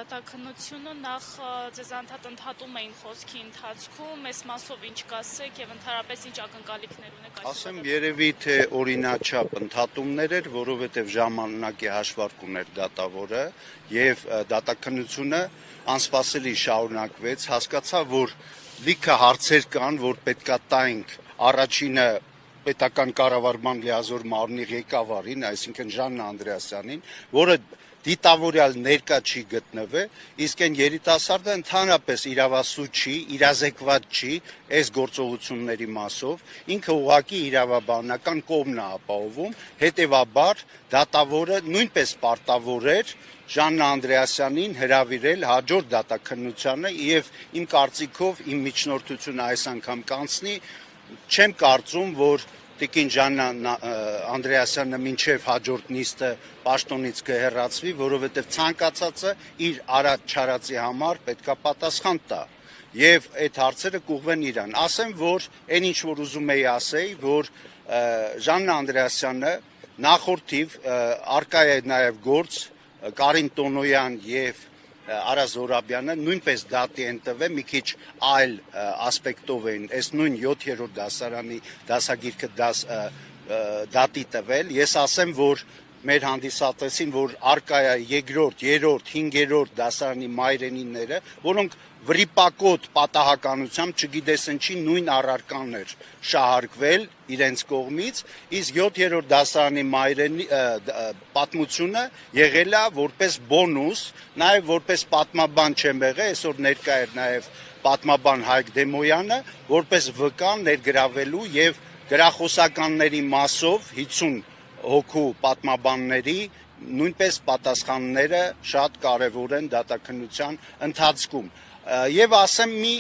դատաքննությունը նախ ձեզ ընդհատում էին խոսքի ընթացքում, այս մասով ինչ կասեք եւ ընդհանրապես ինչ ակնկալիքներ ունեք այս։ Ասեմ, երևի թե օրինաչափ ընդհատումներ էր, որովհետև ժամանակի հաշվարկ ուներ դատավորը եւ դատաքննությունը անսպասելի շարունակվեց, հասկացա, որ լիքը հարցեր կան, որ պետքա տայինք առաջինը պետական կառավարման լիազոր մարմնի ղեկավարին, այսինքն Ժաննա Անդրեասյանին, որը դիտավորյալ ներկա չի գտնվել, իսկ այն երիտասարդը ընդհանրապես իրավասու չի, իրազեկված չի այս գործողությունների մասով, ինքը ուղղակի իրավաբանական կողմն է ապահովում, հետևաբար դատավորը նույնպես պարտավոր էր Ժաննա Անդրեասյանին հրավիրել հաջորդ դատաքննությանը եւ իմ կարծիքով իմ միջնորդությունը այս անգամ կանցնի, չեմ կարծում, որ տիկին Ժաննա Անդրեասյանը մինչև հաջորդ նիստը պաշտոնից կհեռացվի, որովհետև ցանկացածը իր արած չարածի համար պետքա պատասխան տա եւ այդ հարցերը կուղղվեն իրան։ Ասեմ, որ այն ինչ որ ուզում էի ասեի, որ Ժաննա Անդրեասյանը նախորդիվ արկա է նաեւ գործ Կարին Տոնոյան եւ Արա Զորաբյանը նույնպես դատի են տվել, մի քիչ այլ ասպեկտով են, այս նույն 7-րդ դասարանի դասագիրքը դատի տվել, ես ասեմ, որ մեր հանդիսատեսին, որ արկա է 2-րդ, 3-րդ, 5-րդ դասարանի մայրենիները, որոնք վրիպակոտ պատահականությամբ չգիտես ինչի նույն առարկաներ շահարկվել իրենց կողմից, իսկ 7-րդ դասարանի մայրենի պատմությունը եղել է որպես բոնուս, նաև որպես պատմաբան չեմ եղել, այսօր ներկա էր նաև պատմաբան Հայկ Դեմոյանը, որպես վկան ներգրավելու եւ գրախոսականների մասով 50 հոգու պատմաբանների նույնպես պատասխանները շատ կարևոր են դատաքննության ընթացքում։ Եվ ասեմ մի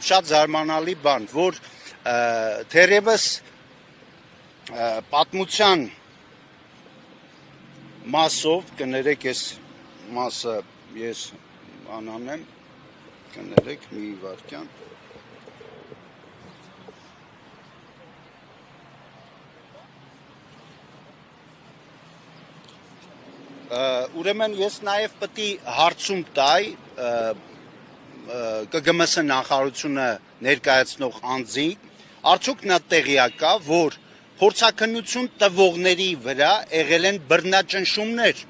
շատ զարմանալի բան, որ թերևս պատմության մասով, կներեք ես մասը ես անանեմ, կներեք մի վարքյան, ուրեմն ես նաև պետք է հարցում տայ ԿԳՄՍ նախարարությունը ներկայացնող անձի, արդյոք նա տեղյակ է, որ փորձաքննություն տվողների վրա եղել են բռնաճնշումներ։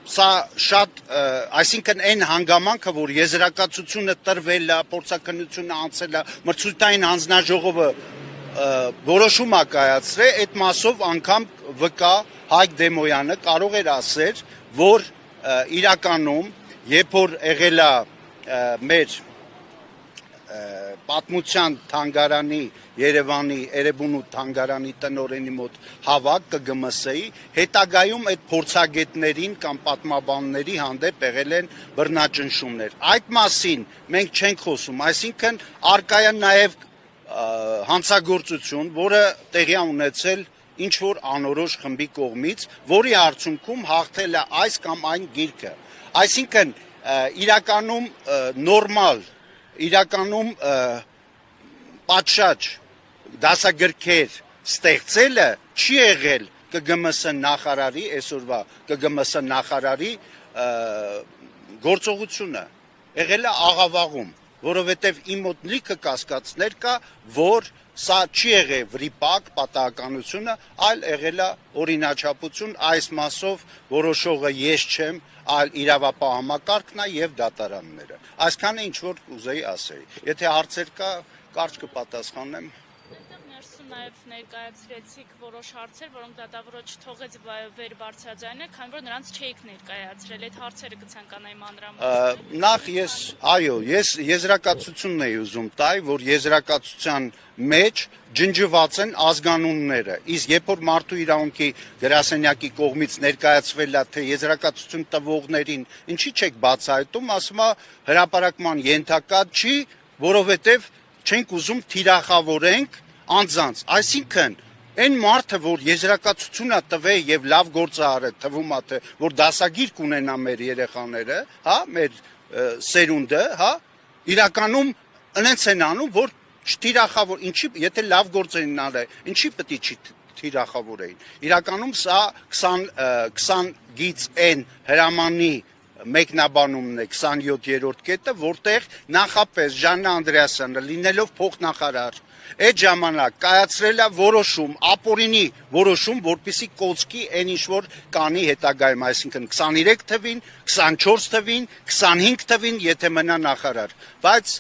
Սա շատ, այսինքն այն հանգամանքը, որ եզրակացությունը տրվել է, փորձաքննությունը անցել է, մրցույթային հանձնաժողովը որոշում է կայացրել, այդ մասով անգամ վկա Հայկ Դեմոյանը կարող էր ասել, որ իրականում, երբ որ եղել է մեր պատմության թանգարանի Երևանի Էրեբունու թանգարանի տնօրենի մոտ հավաք ԿԳՄՍ-ի, հետագայում այդ փորձագետներին կամ պատմաբանների հանդեպ եղել են բռնաճնշումներ։ Այդ մասին մենք չենք խոսում, այսինքն արկա է նաև հանցագործություն, որը տեղի է ունեցել ինչ-որ անորոշ խմբի կողմից, որի արդյունքում հաղթել է այս կամ այն գիրքը։ Այսինքն իրականում նորմալ, իրականում պատշաճ դասագրքեր ստեղծելը չի եղել ԿԳՄՍ նախարարի, այսօրվա ԿԳՄՍ նախարարի գործողությունը, եղել է աղավաղում, որովհետև իմ մոտ լիքը կասկածներ կա, որ սա չի եղել վրիպակ պատահականությունը, այլ եղել է օրինաչափություն, այս մասով որոշողը ես չեմ, այլ իրավապահ համակարգն է եւ դատարանները։ Այսքանը ինչ որ ուզեի ասեի։ Եթե հարցեր կա, կարճ կպատասխանեմ։ Նաև ներկայացրեցիք որոշ հարցեր, որոնք դատավորը չթողեց վեր բարձրաձայնել, քանի որ նրանց չէիք ներկայացրել, այդ հարցերը կցանկանայի մանրամասնել։ Նախ ես եզրակացությունն էի ուզում տալ, որ եզրակացության մեջ ջնջված են ազգանունները, իսկ երբ որ մարդու իրավունքի գրասենյակի կողմից ներկայացվել է, թե եզրակացություն տվողներին ինչի չեք բացահայտում, ասում է հրապարակման ենթակա չի, որովհետև չենք ուզում թիրախավորենք անձանց, այսինքն այն մարդը, որ եզրակացությունը տվել եւ լավ գործ արել, թվում է թե որ դասագիր կունենա մեր երեխաները, հա, մեր սերունդը, հա, իրականում այնց են անում, որ չթիրախավոր, ինչի, եթե լավ գործ են արել, ինչի պետք է չթիրախավորեին։ Իրականում սա 20 գից այն հրամանի մեկնաբանումն է 27-րդ կետը, որտեղ նախապես Ժաննա Անդրեասյանը լինելով փոխնախարար այդ ժամանակ կայացրել է որոշում, ապօրինի որոշում, որպեսզի կոչկի այն ինչ որ կանի հետագայում, այսինքն 23 թվին, 24 թվին, 25 թվին, եթե մնա նախարար, բայց